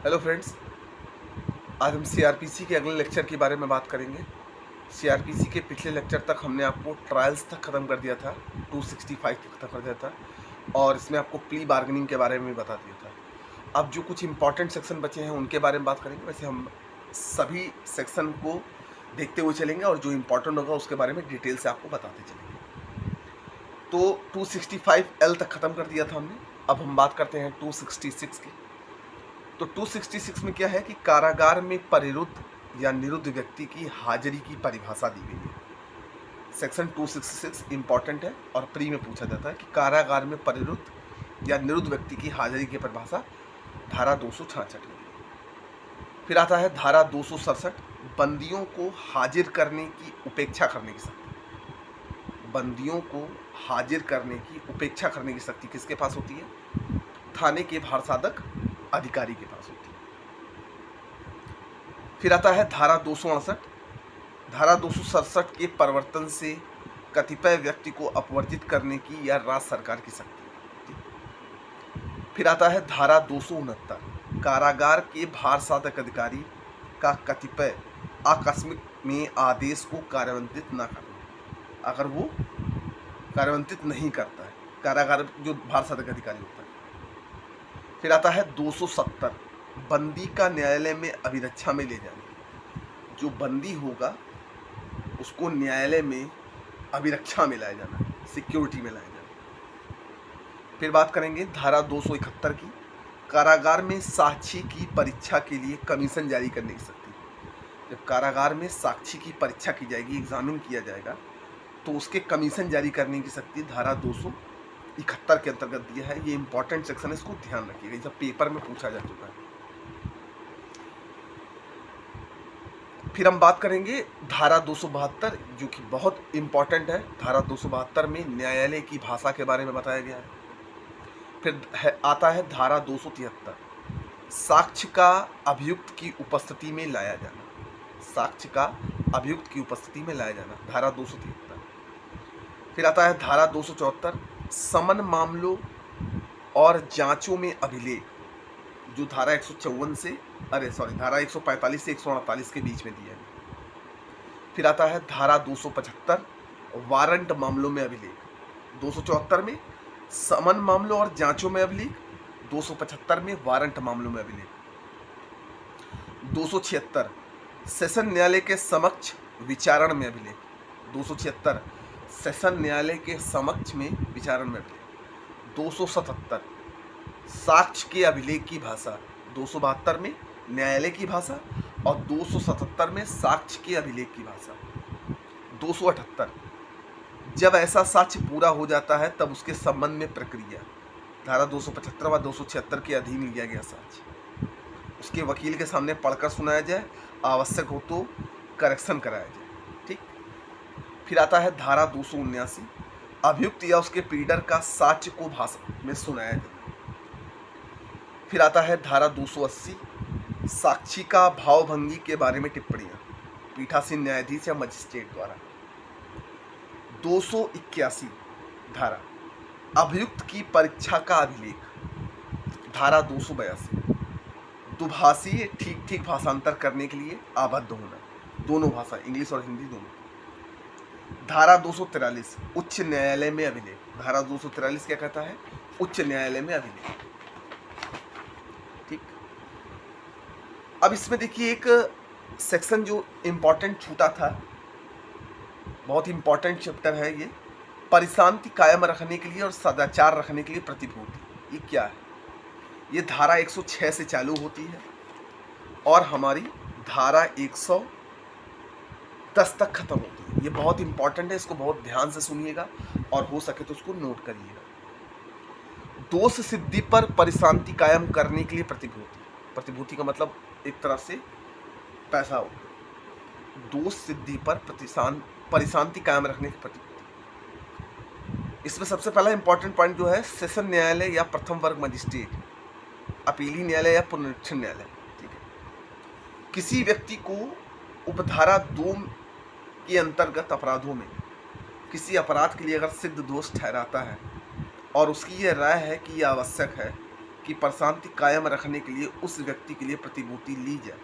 Hello friends, आज हम CrPC के अगले लेक्चर के बारे में बात करेंगे। सीआरपीसी के पिछले लेक्चर तक हमने आपको ट्रायल्स तक ख़त्म कर दिया था, 265 तक ख़त्म कर दिया था और इसमें आपको प्ली बार्गेनिंग के बारे में भी बता दिया था। अब जो कुछ इंपॉर्टेंट सेक्शन बचे हैं उनके बारे में बात करेंगे। वैसे हम सभी सेक्शन को देखते हुए चलेंगे और जो इम्पोर्टेंट होगा उसके बारे में डिटेल से आपको बताते चलेंगे। तो 265L तक ख़त्म कर दिया था हमने। अब हम बात करते हैं 266 की। तो 266 में क्या है कि कारागार में परिरुद्ध या निरुद्ध व्यक्ति की हाजिरी की परिभाषा दी गई है। सेक्शन 266 इंपॉर्टेंट है और प्री में पूछा जाता है कि कारागार में परिरुद्ध या निरुद्ध व्यक्ति की हाजिरी की परिभाषा धारा 266 में। फिर आता है धारा 267, बंदियों को हाजिर करने की उपेक्षा करने की शक्ति। बंदियों को हाजिर करने की उपेक्षा करने की शक्ति किसके पास होती है? थाने के भारसाधक अधिकारी के पास होती है। फिर आता है धारा 268, धारा 267 के परिवर्तन से कतिपय व्यक्ति को अपवर्जित करने की या राज्य सरकार की शक्ति। फिर आता है धारा 269, कारागार के भारसाधक अधिकारी का कतिपय आकस्मिक में आदेश को कार्यान्वित न करना। अगर वो कार्यान्वित नहीं करता है, कारागार जो भारसाधक अधिकारी होता है। फिर आता है 270, बंदी का न्यायालय में अभिरक्षा में ले जाना। जो बंदी होगा उसको न्यायालय में अभिरक्षा में लाया जाना, सिक्योरिटी में लाया जाना। फिर बात करेंगे धारा 271 की, कारागार में साक्षी की परीक्षा के लिए कमीशन जारी करने की शक्ति। जब कारागार में साक्षी की परीक्षा की जाएगी, एग्जामिन किया जाएगा, तो उसके कमीशन जारी करने की शक्ति धारा 271 के अंतर्गत दिया है। ये इंपॉर्टेंट सेक्शन है, इसको ध्यान रखिएगा, जब पेपर में पूछा जा चुका है। फिर हम बात करेंगे धारा 272, जो कि बहुत इंपॉर्टेंट है। धारा 272 में न्यायालय की भाषा के बारे में बताया गया है। फिर आता है धारा 273, साक्ष्य का अभियुक्त की उपस्थिति में लाया जाना। साक्ष्य का अभियुक्त की उपस्थिति में लाया जाना, धारा 273। फिर आता है धारा 274, समन मामलों और जांचों में अभिलेख, जो धारा 154 से धारा 145 से 148 के बीच में दिया है। फिर आता है धारा 275, वारंट मामलों में अभिलेख। 274 में समन मामलों और जांचों में अभिलेख, 275 में वारंट मामलों में अभिलेख। 276, सेशन न्यायालय के समक्ष विचारण में अभिलेख। 276, सेशन न्यायालय के समक्ष में विचारण में अभिलेख। 277, साक्ष्य के अभिलेख की भाषा। 272 में न्यायालय की भाषा और 277 में साक्ष्य के अभिलेख की भाषा। 278, जब ऐसा साक्ष्य पूरा हो जाता है तब उसके संबंध में प्रक्रिया। धारा 275 व 276 के अधीन लिया गया साक्ष्य उसके वकील के सामने पढ़कर सुनाया जाए, आवश्यक हो तो करेक्शन कराया जाए। ठीक। फिर आता है धारा 279, अभियुक्त या उसके प्लीडर का साक्ष्य को भाषा में सुनाया जाए। फिर आता है धारा 280, साक्षी का भावभंगी के बारे में टिप्पणियां, पीठासीन न्यायाधीश या मजिस्ट्रेट द्वारा। 281 धारा, अभियुक्त की परीक्षा का अभिलेख। धारा 282, दुभाषीय ठीक ठीक भाषांतर करने के लिए आबद्ध होना, दोनों भाषा, इंग्लिश और हिंदी दोनों। धारा 243, उच्च न्यायालय में अभिलेख। धारा 243 क्या कहता है? उच्च न्यायालय में अभिलेख। ठीक। अब इसमें देखिए एक सेक्शन जो इंपॉर्टेंट छूटा था, बहुत इंपॉर्टेंट चैप्टर है ये, परिशांति कायम रखने के लिए और सदाचार रखने के लिए प्रतिभूति। ये क्या है? ये धारा 106 से चालू होती है और हमारी धारा 110 तक खत्म होती है। ये बहुत इंपॉर्टेंट है, इसको बहुत ध्यान से सुनिएगा और हो सके तो उसको नोट करिएगा। दोष सिद्धि पर परिशांति कायम करने के लिए प्रतिभूति। प्रतिभूति का मतलब एक तरह से पैसा हो। दोष सिद्धि पर परिशांति कायम रखने की प्रतिभूति। इसमें सबसे पहला इंपॉर्टेंट पॉइंट जो है, सेशन न्यायालय या प्रथम वर्ग मजिस्ट्रेट, अपीली न्यायालय या पुनरीक्षण न्यायालय। ठीक है। किसी व्यक्ति को उपधारा 2 के अंतर्गत अपराधों में किसी अपराध के लिए अगर सिद्ध दोष ठहराता है और उसकी यह राय है कि यह आवश्यक है, कि प्रशांति कायम रखने के लिए उस व्यक्ति के लिए प्रतिभूति ली जाए,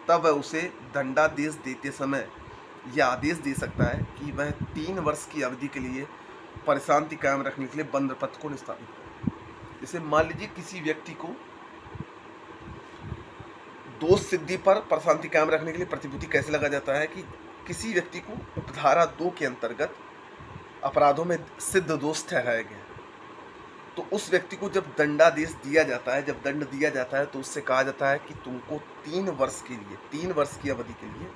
तब वह उसे दंडादेश देते समय यह आदेश दे सकता है कि वह 3 वर्ष की अवधि के लिए प्रशांति कायम रखने के लिए बंद पत्र को निष्पादित करे। जैसे मान लीजिए किसी व्यक्ति को दोष सिद्धि पर प्रशांति कायम रखने के लिए प्रतिभूति कैसे लगा जाता है कि किसी व्यक्ति को उपधारा 2 के अंतर्गत अपराधों में सिद्ध दोष ठहराया गया, तो उस व्यक्ति को जब दंडादेश दिया जाता है, जब दंड दिया जाता है, तो उससे कहा जाता है कि तुमको 3 वर्ष के लिए, 3 वर्ष की अवधि के लिए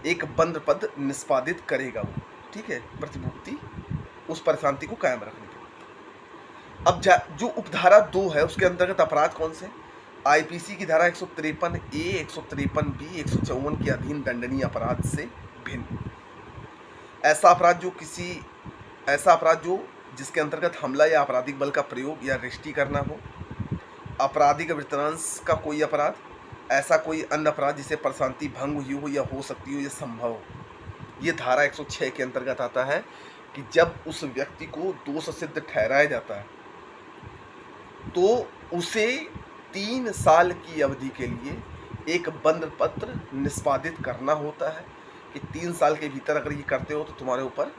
एक बंद पद निष्पादित करेगा वो, ठीक है, प्रतिभूति उस प्रशांति को कायम रखने के लिए। अब जो उपधारा 2 है उसके अंतर्गत अपराध कौन से? आईपीसी की धारा 153A, 153B, 154 के अधीन दंडनीय अपराध से भिन्न ऐसा अपराध जो जिसके अंतर्गत हमला या आपराधिक बल का प्रयोग या रिष्टी करना हो, आपराधिक वृत्तांश का कोई अपराध, ऐसा कोई अन्य अपराध जिसे प्रशांति भंग हुई हो या हो सकती हो या संभव हो। ये धारा 106 के अंतर्गत आता है कि जब उस व्यक्ति को दोष सिद्ध ठहराया जाता है तो उसे 3 साल की अवधि के लिए एक बंद पत्र निष्पादित करना होता है कि 3 साल के भीतर अगर ये करते हो तो तुम्हारे ऊपर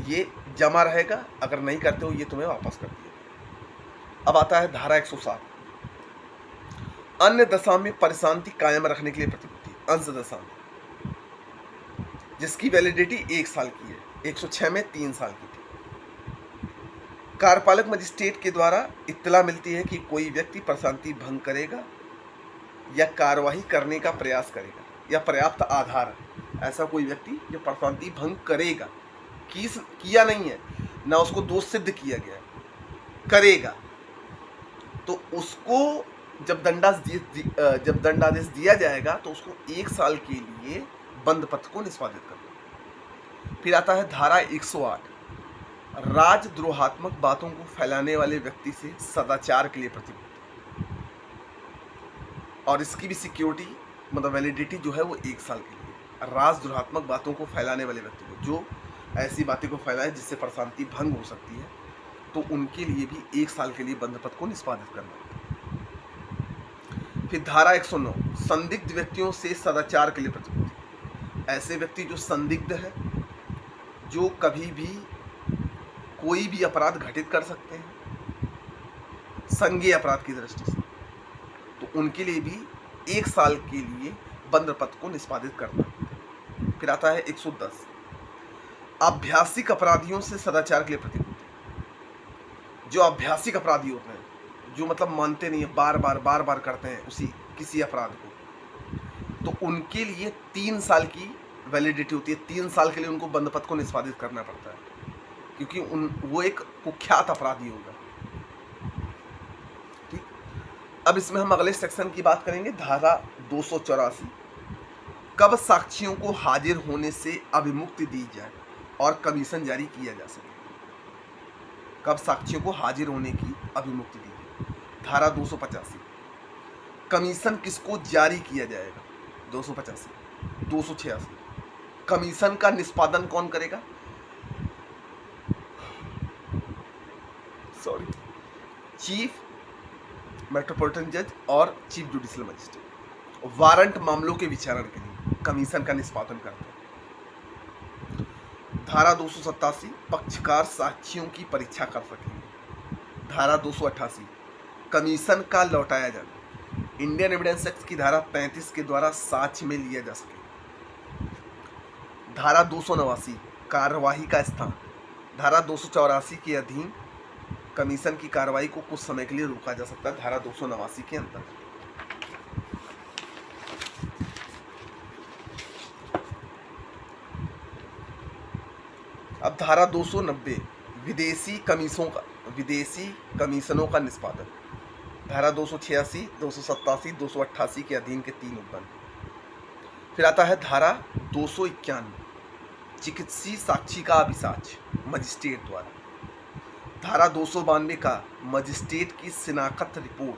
ये जमा रहेगा, अगर नहीं करते हो ये तुम्हें वापस कर दिया। अब आता है धारा 107, अन्य दशा में प्रशांति कायम रखने के लिए प्रतिभूति, अंश दशा में, जिसकी वैलिडिटी 1 साल की है। 106 में 3 साल की थी। कार्यपालक मजिस्ट्रेट के द्वारा इत्तला मिलती है कि कोई व्यक्ति प्रशांति भंग करेगा या कार्यवाही करने का प्रयास करेगा या पर्याप्त आधार, ऐसा कोई व्यक्ति जो प्रशांति भंग करेगा, किया नहीं है ना, उसको दोष सिद्ध किया गया है, करेगा, तो उसको जब दंडादेश दिया जाएगा तो उसको 1 साल के लिए बंद पत्र को निष्पादित करना। फिर आता है धारा 108, राजद्रोहात्मक बातों को फैलाने वाले व्यक्ति से सदाचार के लिए प्रतिबद्ध, और इसकी भी सिक्योरिटी मतलब वैलिडिटी जो है वो 1 साल के लिए। राजद्रोहात्मक बातों को फैलाने वाले व्यक्ति को, जो ऐसी बातें को फैलाए जिससे प्रशांति भंग हो सकती है, तो उनके लिए भी 1 साल के लिए बंद पत्र को निष्पादित करना होता है। फिर धारा 109, संदिग्ध व्यक्तियों से सदाचार के लिए प्रतिबद्ध, ऐसे व्यक्ति जो संदिग्ध है, जो कभी भी कोई भी अपराध घटित कर सकते हैं संज्ञेय अपराध की दृष्टि से, तो उनके लिए भी 1 साल के लिए बंद पत्र को निष्पादित करना है। फिर आता है 110, अभ्यासिक अपराधियों से सदाचार के लिए प्रतिबद्ध, जो अभ्यासिक अपराधी होते हैं, जो मतलब मानते नहीं है, बार बार करते हैं उसी किसी अपराध को, तो उनके लिए 3 साल की वैलिडिटी होती है। 3 साल के लिए उनको बंद पत्र को निष्पादित करना पड़ता है, क्योंकि वो एक कुख्यात अपराधी होगा। ठीक, अब इसमें हम अगले सेक्शन की बात करेंगे, धारा 284, कब साक्षियों को हाजिर होने से अभिमुक्ति दी जाए और कमीशन जारी किया जा सके। कब साक्षियों को हाजिर होने की अभिमुक्ति दी जाए। धारा 285, कमीशन किसको जारी किया जाएगा। 285, 286, कमीशन का निष्पादन कौन करेगा। चीफ मेट्रोपॉलिटन जज और चीफ जुडिशियल मजिस्ट्रेट वारंट मामलों के विचारण के लिए कमीशन का निष्पादन करते हैं। धारा 287, पक्षकार साक्षियों की परीक्षा कर सकेंगे। धारा 288, कमीशन का लौटाया जाना। इंडियन एविडेंस एक्ट की धारा 35 के द्वारा साक्ष्य में लिया जा सके। धारा 289, कार्यवाही का स्थान। धारा 284 के अधीन कमीशन की कार्रवाई को कुछ समय के लिए रोका जा सकता है, धारा 289 के अंतर्गत। अब धारा 290, विदेशी कमीशनों का निष्पादन। धारा 286, 287, 288 के अधीन के 3 उपबंध। फिर आता है धारा 291, चिकित्सीय साक्षी का अभिसाक्ष्य मजिस्ट्रेट द्वारा। धारा 292 का मजिस्ट्रेट की शिनाख्त रिपोर्ट,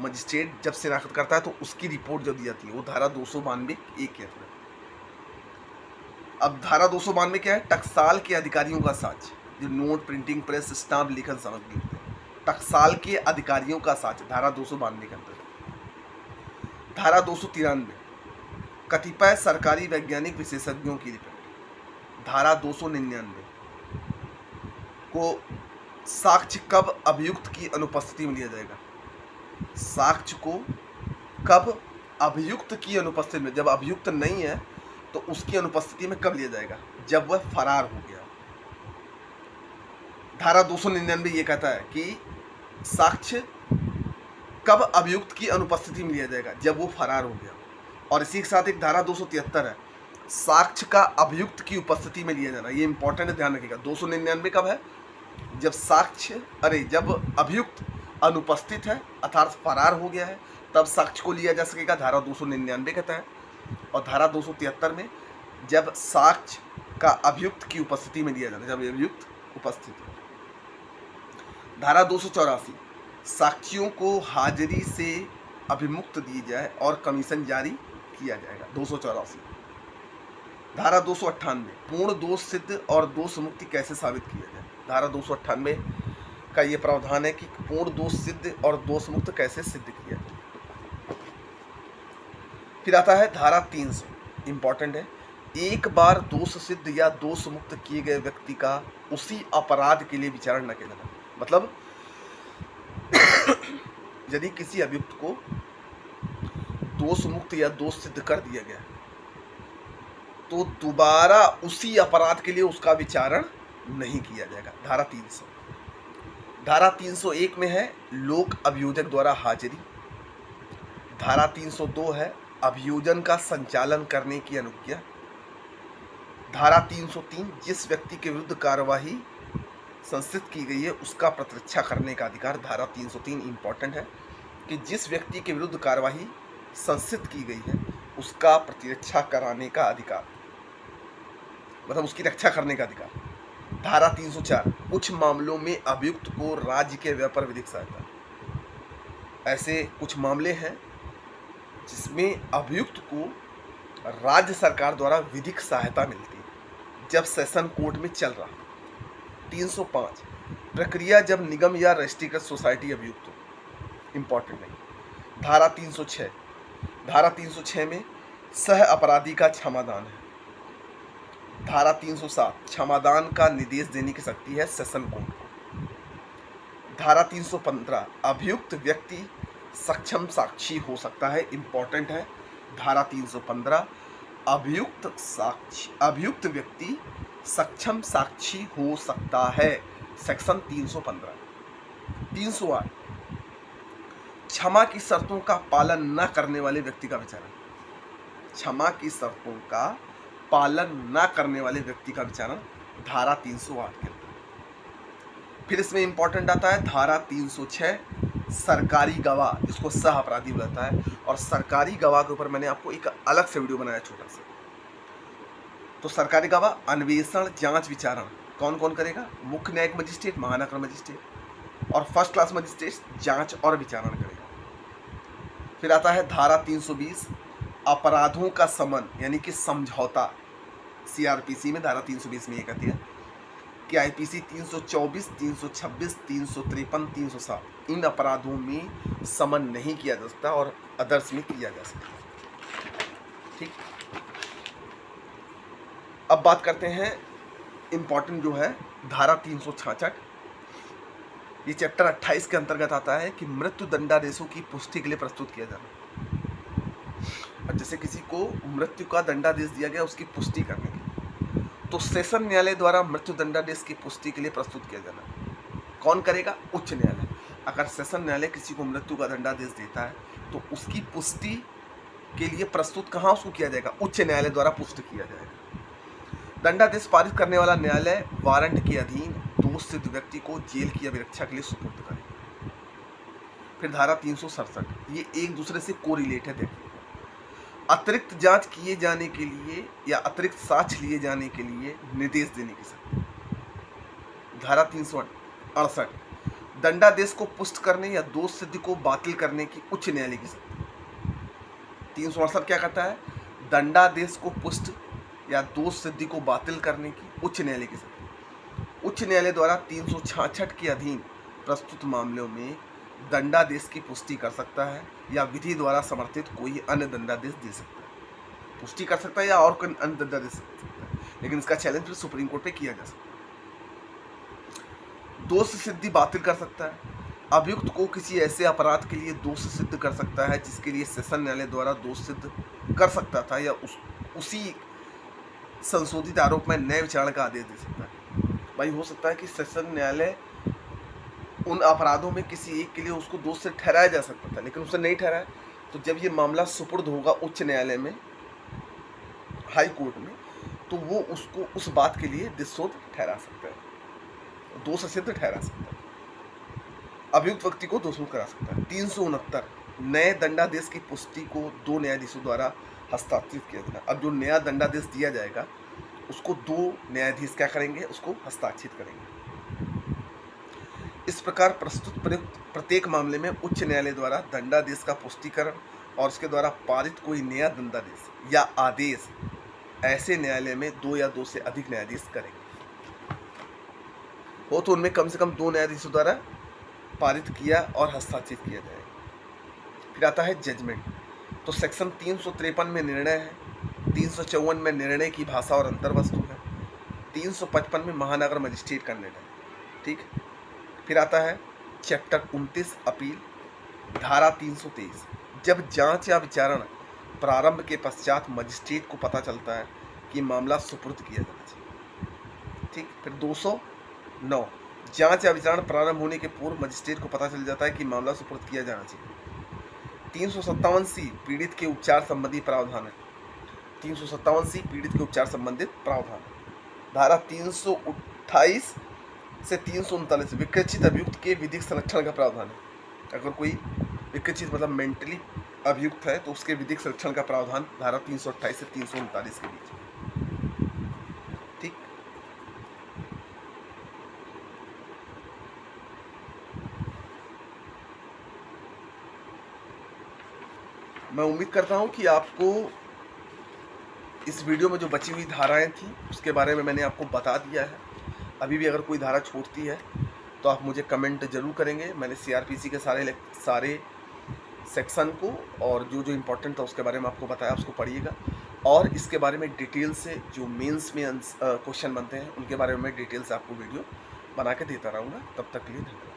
मजिस्ट्रेट जब शिनाख्त करता है तो उसकी रिपोर्ट जो दी जाती है वो धारा 292 एक के अंतर्गत। अब धारा 292 क्या है, टकसाल के अधिकारियों का साक्ष्य, जो नोट, प्रिंटिंग प्रेस, स्टाम्प, लेखन सामग्री होते हैं, टकसाल के अधिकारियों का साक्ष्य, धारा 292 के अंतर्गत। धारा 293 कतिपय सरकारी वैज्ञानिक विशेषज्ञों की रिपोर्ट। धारा 299 को साक्ष्य कब अभियुक्त की अनुपस्थिति में लिया जाएगा? साक्ष्य को कब अभियुक्त की अनुपस्थिति में, जब अभियुक्त नहीं है तो उसकी अनुपस्थिति में कब लिया जाएगा? जब वह फरार हो गया। धारा 299 ये कहता है कि साक्ष्य कब अभियुक्त की अनुपस्थिति में लिया जाएगा? जब वो फरार हो गया। और इसी के साथ एक धारा 273 है, साक्ष्य का अभियुक्त की उपस्थिति में लिया जाना। ये इंपॉर्टेंट है, ध्यान रखिएगा। 299 कब है? जब जब अभियुक्त अनुपस्थित है अर्थात फरार हो गया है, तब साक्ष्य को लिया जा सकेगा, धारा 299 कहता है। और धारा 273 में जब साक्ष्य का अभियुक्त की उपस्थिति में लिया जाना, जब अभियुक्त उपस्थित है। धारा 284 साक्षियों को हाजिरी से अभिमुक्त दी जाए और कमीशन जारी किया जाएगा। 284 धारा 298 पूर्ण दोष सिद्ध और दोष मुक्ति कैसे साबित किया जाए? धारा 298 का ये प्रावधान है कि पूर्ण दोष सिद्ध और दोष मुक्त कैसे सिद्ध किया जाए। फिर आता है धारा 300, इंपॉर्टेंट है, एक बार दोष सिद्ध या दोष मुक्त किए गए व्यक्ति का उसी अपराध के लिए विचारण न किया जाना। मतलब यदि किसी अभियुक्त को दोष मुक्त या दोष सिद्ध कर दिया गया तो दोबारा उसी अपराध के लिए उसका विचारण नहीं किया जाएगा। धारा 300। धारा 301 में है लोक अभियोजक द्वारा हाजिरी। धारा 302 है अभियोजन का संचालन करने की अनुज्ञा। धारा 303 जिस व्यक्ति के विरुद्ध कार्यवाही संस्थित की गई है उसका प्रतिरक्षा करने का अधिकार। धारा 303 इंपॉर्टेंट है कि जिस व्यक्ति के विरुद्ध कार्यवाही संस्थित की गई है उसका प्रतिरक्षा कराने का अधिकार, मतलब उसकी रक्षा करने का अधिकार। धारा 304 कुछ मामलों में अभियुक्त को राज्य के व्यय पर विधिक सहायता। ऐसे कुछ मामले हैं जिसमें अभियुक्त को राज्य सरकार द्वारा विधिक सहायता मिलती है जब सेशन कोर्ट में चल रहा। 305 प्रक्रिया जब निगम या राष्ट्रीयकृत सोसाइटी अभियुक्त हो, इंपॉर्टेंट नहीं। धारा 306 धारा 306 में सह अपराधी का क्षमादान है। धारा 307 क्षमादान का निर्देश देने की शक्ति है सेशन कोर्ट को। धारा 315 अभियुक्त व्यक्ति सक्षम साक्षी हो सकता है, इंपॉर्टेंट है। धारा 315 अभियुक्त व्यक्ति सक्षम साक्षी हो सकता है, सेक्शन 315। 308 क्षमा की शर्तों का पालन न करने वाले व्यक्ति का विचारण। क्षमा की शर्तों का पालन न करने वाले व्यक्ति का विचारण धारा 308 के अंदर। फिर इसमें इंपॉर्टेंट आता है धारा 306 सरकारी गवाह, जिसको सह अपराधी बुलाता है। और सरकारी गवाह के ऊपर मैंने आपको एक अलग से वीडियो बनाया छोटा सा। तो सरकारी गवाह अन्वेषण जांच विचारण कौन कौन करेगा? मुख्य न्यायिक मजिस्ट्रेट, महानगर मजिस्ट्रेट और फर्स्ट क्लास मजिस्ट्रेट जांच और विचारण करेगा। फिर आता है धारा 320 अपराधों का समन यानी कि समझौता। सीआरपीसी में धारा 320 में ये कहती है कि आईपीसी 324, 326, 353, 307 इन अपराधों में समन नहीं किया जा सकता और अदर्स में किया जा सकता। ठीक, अब बात करते हैं इंपॉर्टेंट जो है धारा 366। ये चैप्टर 28 के अंतर्गत आता है कि मृत्यु दंडादेशों की पुष्टि के लिए प्रस्तुत किया जाना। जैसे किसी को मृत्यु का दंडादेश दिया गया उसकी पुष्टि करने की, तो सेशन न्यायालय द्वारा मृत्यु दंडादेश की पुष्टि के लिए प्रस्तुत किया जाना। कौन करेगा? उच्च न्यायालय। अगर सेशन न्यायालय किसी को मृत्यु का दंडादेश देता है तो उसकी पुष्टि के लिए प्रस्तुत कहाँ उसको किया जाएगा? उच्च न्यायालय द्वारा पुष्ट किया जाएगा। दंडादेश पारित करने वाला न्यायालय वारंट के अधीन दोष सिद्ध व्यक्ति को जेल की अभिरक्षा के लिए सुपुर्द करेगा। फिर धारा 367 ये एक दूसरे से कोरिलेट है। देखिए, अतिरिक्त जांच किए जाने के लिए या अतिरिक्त साक्ष्य लिए जाने के लिए निर्देश देने की शक्ति। धारा 368 दंडादेश को पुष्ट करने या दोष सिद्ध को बातिल करने की उच्च न्यायालय की शक्ति। 368 क्या कहता है? दंडादेश को पुष्ट या दोष सिद्धि को बातिल करने की उच्च न्यायालय की शक्ति। उच्च न्यायालय द्वारा 366 के अधीन प्रस्तुत मामलों में दंडादेश की पुष्टि कर सकता है या विधि द्वारा समर्थित कोई अन्य दंडादेश दे सकता है। पुष्टि कर सकता है या और कोई अन्य दंडादेश दे सकता है, लेकिन इसका चैलेंज फिर सुप्रीम कोर्ट पे किया जा सकता है। दोष सिद्धि बातिल कर सकता है। अभियुक्त को किसी ऐसे अपराध के लिए दोष सिद्ध कर सकता है जिसके लिए सेशन न्यायालय द्वारा दोष सिद्ध कर सकता था या उसी संशोधित आरोप में नए विचारण का आदेश दे सकता है। भाई हो सकता है कि सेशन न्यायालय उन अपराधों में किसी एक के लिए उसको दोष से ठहराया जा सकता था, लेकिन उसे नहीं ठहराया, तो जब ये मामला सुपुर्द होगा उच्च न्यायालय में, हाई कोर्ट में, तो वो उसको उस बात के लिए दोषोध ठहरा सकता है, दोष सिद्ध ठहरा सकता है, अभियुक्त व्यक्ति को दोषमुक्त करा सकता है। 369 नए दंडादेश की पुष्टि को 2 न्यायाधीशों द्वारा हस्ताक्षरित किया जाना। अब जो नया दंडादेश दिया जाएगा उसको 2 न्यायाधीश क्या करेंगे, उसको हस्ताक्षरित करेंगे। इस प्रकार प्रस्तुत प्रत्येक मामले में उच्च न्यायालय द्वारा दंडादेश का पुष्टिकरण और उसके द्वारा पारित कोई नया दंडादेश या आदेश ऐसे न्यायालय में 2 या 2 से अधिक न्यायाधीश करेंगे। हो तो उनमें कम से कम 2 न्यायाधीशों द्वारा पारित किया और हस्ताक्षरित किया जाएगा। फिर आता है जजमेंट। तो सेक्शन 353 में निर्णय है, 354 में निर्णय की भाषा और अंतर्वस्तु है, 355 में महानगर मजिस्ट्रेट का निर्णय, ठीक। फिर आता है चैप्टर 29 अपील, धारा 323 जब जांच या विचारण प्रारंभ के पश्चात मजिस्ट्रेट को पता चलता है कि मामला सुपुर्द किया जाना चाहिए, ठीक। फिर 209 जांच या विचारण प्रारंभ होने के पूर्व मजिस्ट्रेट को पता चल जाता है कि मामला सुपुर्द किया जाना चाहिए। 357C पीड़ित के उपचार संबंधी प्रावधान है, 357C पीड़ित के उपचार संबंधित प्रावधान। धारा 328 से 339 विकृचित अभियुक्त के विधिक संरक्षण का प्रावधान है। अगर कोई विकृचित मतलब मेंटली अभियुक्त है तो उसके विधिक संरक्षण का प्रावधान धारा 328 से 339 के बीच, ठीक। मैं उम्मीद करता हूं कि आपको इस वीडियो में जो बची हुई धाराएं थी उसके बारे में मैंने आपको बता दिया है। अभी भी अगर कोई धारा छूटती है तो आप मुझे कमेंट जरूर करेंगे। मैंने सीआरपीसी के सारे सेक्शन को और जो जो इम्पोर्टेंट था उसके बारे में आपको बताया, उसको पढ़िएगा। और इसके बारे में डिटेल से जो मेंस में क्वेश्चन बनते हैं उनके बारे में मैं डिटेल से आपको वीडियो बना के देता रहूँगा। तब तक के लिए धन्यवाद।